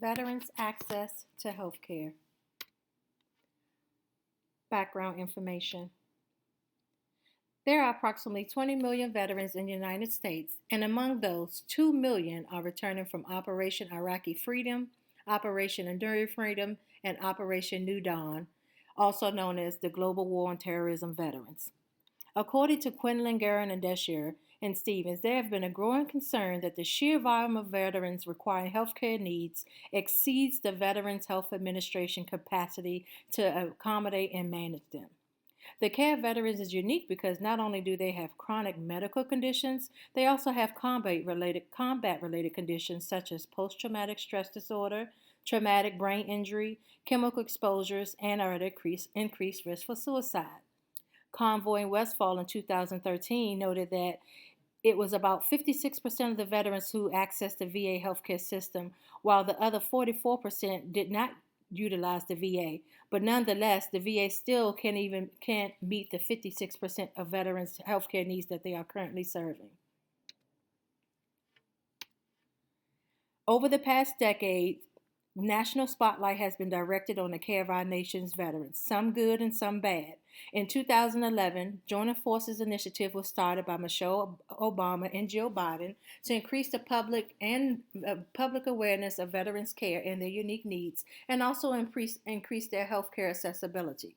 Veterans access to health care. Background information. There are approximately 20 million veterans in the United States, and among those, 2 million are returning from Operation Iraqi Freedom, Operation Enduring Freedom, and Operation New Dawn, also known as the Global War on Terrorism Veterans. According to Quinlan, Guerin, and Deshier and Stevens, there have been a growing concern that the sheer volume of veterans requiring healthcare needs exceeds the Veterans Health Administration capacity to accommodate and manage them. The care of veterans is unique because not only do they have chronic medical conditions, they also have combat related conditions such as post traumatic stress disorder, traumatic brain injury, chemical exposures, and are at increased risk for suicide. Convoy and Westfall in 2013 noted that it was about 56% of the veterans who accessed the VA healthcare system, while the other 44% did not utilize the VA. But nonetheless, the VA still can't meet the 56% of veterans' healthcare needs that they are currently serving. Over the past decade, national spotlight has been directed on the care of our nation's veterans, some good and some bad. In 2011, Joining Forces initiative was started by Michelle Obama and Jill Biden to increase the public awareness of veterans' care and their unique needs, and also increase their health care accessibility.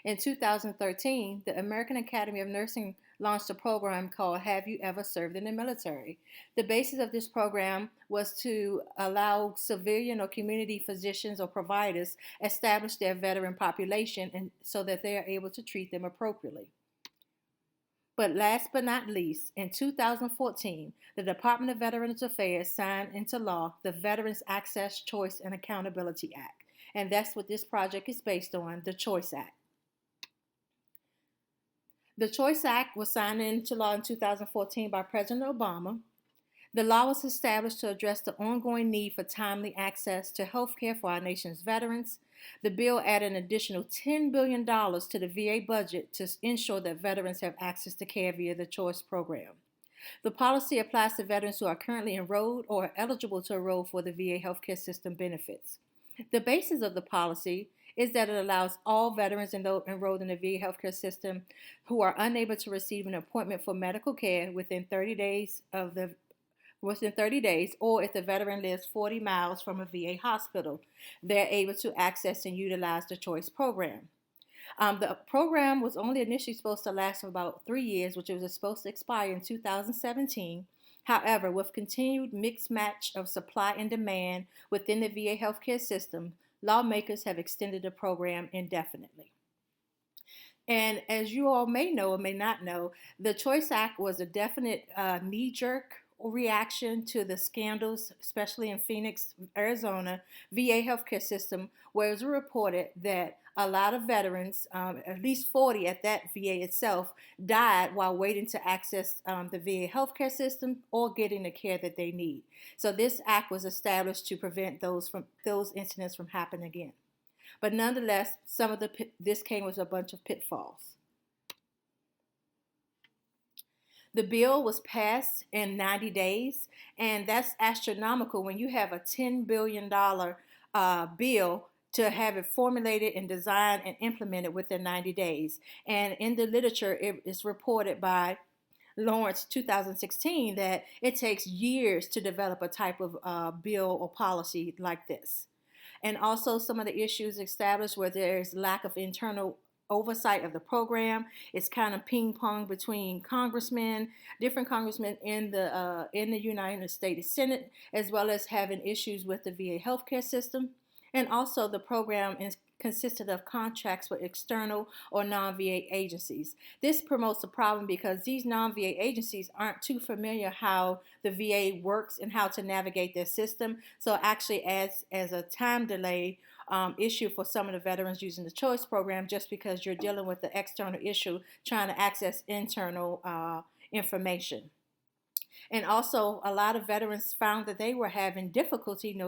In 2013, the American Academy of Nursing launched a program called Have You Ever Served in the Military? The basis of this program was to allow civilian or community physicians or providers establish their veteran population and so that they are able to treat them appropriately. But last but not least, in 2014, the Department of Veterans Affairs signed into law the Veterans Access, Choice, and Accountability Act. And that's what this project is based on, the Choice Act. The Choice Act was signed into law in 2014 by President Obama. The law was established to address the ongoing need for timely access to health care for our nation's veterans. The bill added an additional $10 billion to the VA budget to ensure that veterans have access to care via the Choice program. The policy applies to veterans who are currently enrolled or are eligible to enroll for the VA healthcare system benefits. The basis of the policy is that it allows all veterans enrolled in the VA healthcare system who are unable to receive an appointment for medical care within 30 days, or if the veteran lives 40 miles from a VA hospital, they're able to access and utilize the Choice program. The program was only initially supposed to last for about 3 years, which was supposed to expire in 2017. However, with continued mixed match of supply and demand within the VA healthcare system, lawmakers have extended the program indefinitely. And as you all may know or may not know, the Choice Act was a definite knee-jerk reaction to the scandals, especially in Phoenix, Arizona, VA healthcare system, where it was reported that a lot of veterans, at least 40 at that VA itself, died while waiting to access the VA healthcare system or getting the care that they need. So this act was established to prevent those incidents from happening again. But nonetheless, this came with a bunch of pitfalls. The bill was passed in 90 days, and that's astronomical when you have a $10 billion bill to have it formulated and designed and implemented within 90 days. And in the literature, it is reported by Lawrence 2016 that it takes years to develop a type of bill or policy like this. And also some of the issues established where there's lack of internal oversight of the program. It's kind of ping pong between different congressmen in the United States Senate, as well as having issues with the VA healthcare system. And also the program consisted of contracts with external or non-VA agencies. This promotes a problem because these non-VA agencies aren't too familiar how the VA works and how to navigate their system. So it actually adds as a time delay issue for some of the veterans using the Choice program, just because you're dealing with the external issue trying to access internal information. And also, a lot of veterans found that they were having difficulty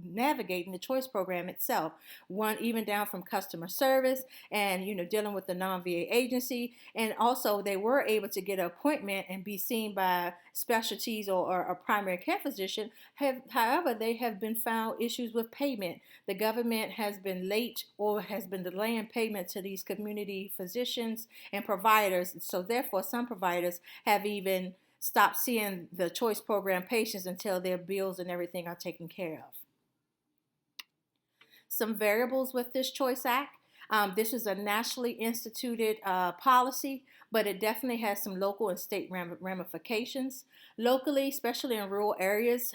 navigating the choice program itself. One even down from customer service and dealing with the non-VA agency. And also, they were able to get an appointment and be seen by specialties or a primary care physician. However, they have been found issues with payment. The government has been late or has been delaying payment to these community physicians and providers. So therefore, some providers have even stop seeing the choice program patients until their bills and everything are taken care of. Some variables with this Choice Act. This is a nationally instituted policy, but it definitely has some local and state ramifications. Locally, especially in rural areas,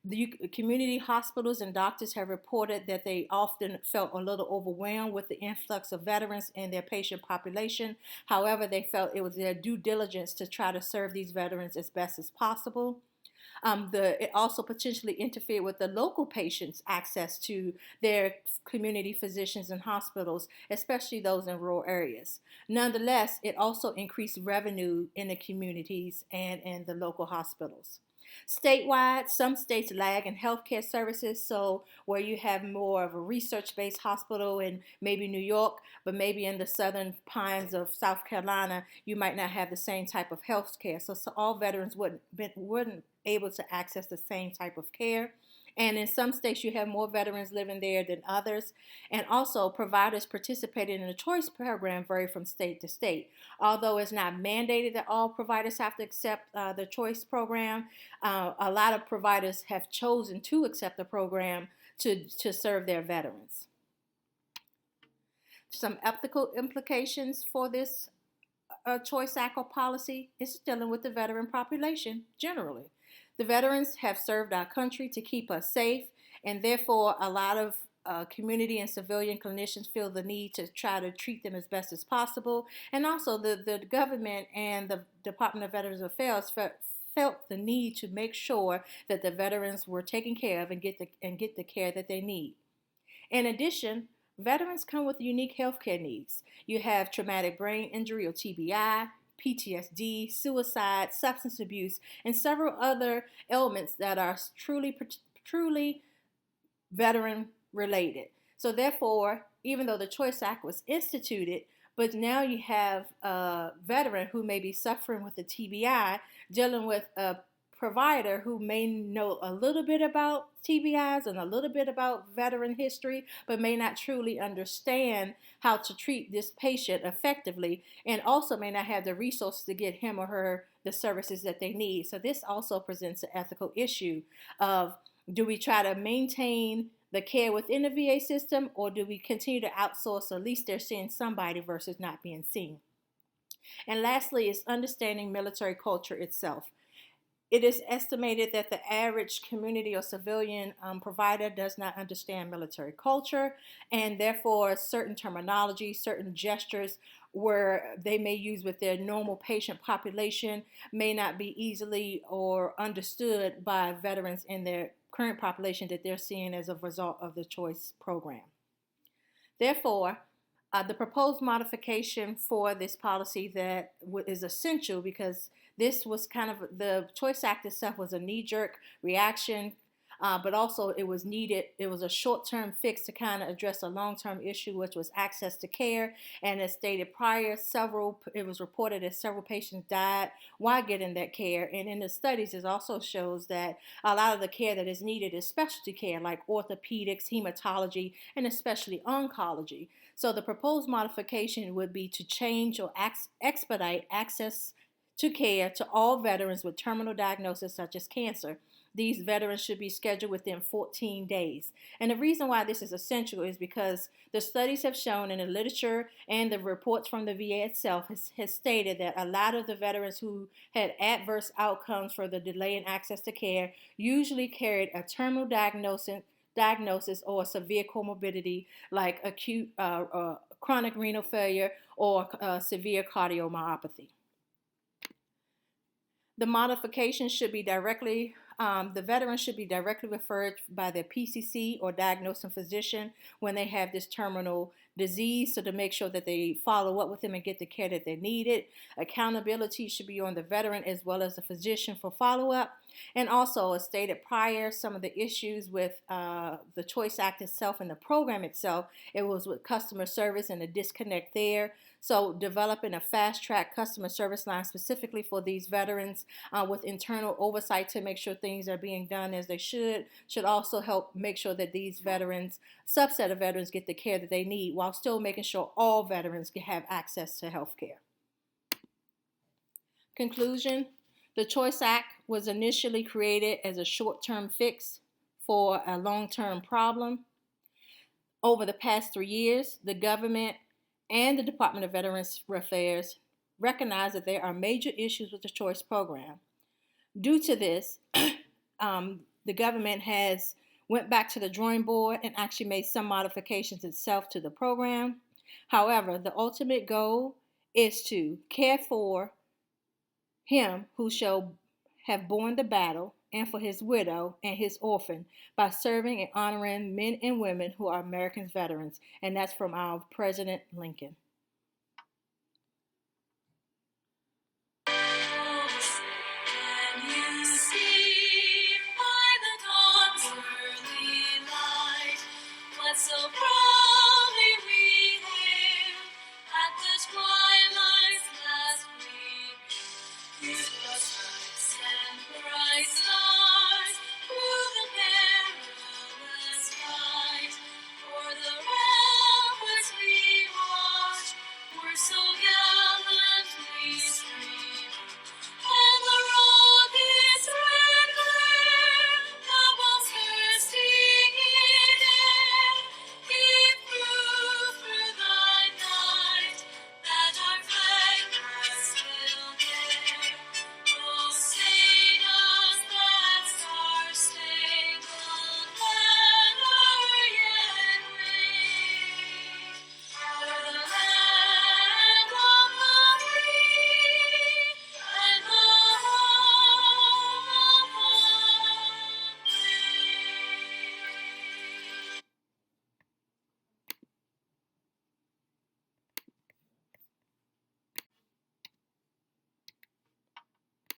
the community hospitals and doctors have reported that they often felt a little overwhelmed with the influx of veterans in their patient population. However, they felt it was their due diligence to try to serve these veterans as best as possible. It also potentially interfered with the local patients' access to their community physicians and hospitals, especially those in rural areas. Nonetheless, it also increased revenue in the communities and in the local hospitals. Statewide, some states lag in healthcare services, so where you have more of a research-based hospital in maybe New York, but maybe in the southern pines of South Carolina, you might not have the same type of healthcare. So all veterans wouldn't able to access the same type of care. And in some states, you have more veterans living there than others. And also, providers participating in the choice program vary from state to state. Although it's not mandated that all providers have to accept the choice program, a lot of providers have chosen to accept the program to serve their veterans. Some ethical implications for this Choice Act or policy is dealing with the veteran population generally. The veterans have served our country to keep us safe, and therefore a lot of community and civilian clinicians feel the need to try to treat them as best as possible. And also the government and the Department of Veterans Affairs felt the need to make sure that the veterans were taken care of and get the care that they need. In addition, veterans come with unique healthcare needs. You have traumatic brain injury or TBI, PTSD, suicide, substance abuse, and several other ailments that are truly veteran related. So therefore, even though the Choice Act was instituted, but now you have a veteran who may be suffering with a TBI dealing with a provider who may know a little bit about TBIs and a little bit about veteran history, but may not truly understand how to treat this patient effectively, and also may not have the resources to get him or her the services that they need. So this also presents an ethical issue of, do we try to maintain the care within the VA system, or do we continue to outsource, so at least they're seeing somebody versus not being seen? And lastly is understanding military culture itself. It is estimated that the average community or civilian provider does not understand military culture, and therefore certain terminology, certain gestures where they may use with their normal patient population may not be easily or understood by veterans in their current population that they're seeing as a result of the choice program. Therefore, the proposed modification for this policy that is essential, because this was kind of, the Choice Act itself was a knee-jerk reaction, but also it was needed. It was a short-term fix to kind of address a long-term issue, which was access to care. And as stated prior, it was reported that several patients died while getting that care. And in the studies, it also shows that a lot of the care that is needed is specialty care like orthopedics, hematology, and especially oncology. So the proposed modification would be to change or expedite access to care to all veterans with terminal diagnosis such as cancer. These veterans should be scheduled within 14 days. And the reason why this is essential is because the studies have shown in the literature and the reports from the VA itself has stated that a lot of the veterans who had adverse outcomes for the delay in access to care usually carried a terminal diagnosis or a severe comorbidity like acute chronic renal failure or severe cardiomyopathy. The modification should be the veteran should be directly referred by their PCC or diagnosing physician when they have this terminal disease, so to make sure that they follow up with them and get the care that they needed. Accountability should be on the veteran as well as the physician for follow-up. And also, as stated prior, some of the issues with the Choice Act itself and the program itself, it was with customer service and a disconnect there. So developing a fast-track customer service line specifically for these veterans with internal oversight to make sure things are being done as they should also help make sure that these veterans, subset of veterans, get the care that they need while still making sure all veterans can have access to health care. Conclusion: the Choice Act was initially created as a short-term fix for a long-term problem. Over the past 3 years, the government and the Department of Veterans Affairs recognize that there are major issues with the Choice program. Due to this, the government has went back to the drawing board and actually made some modifications itself to the program. However, the ultimate goal is to care for him who shall have borne the battle, and for his widow and his orphan, by serving and honoring men and women who are American veterans. And that's from our President Lincoln. So bright.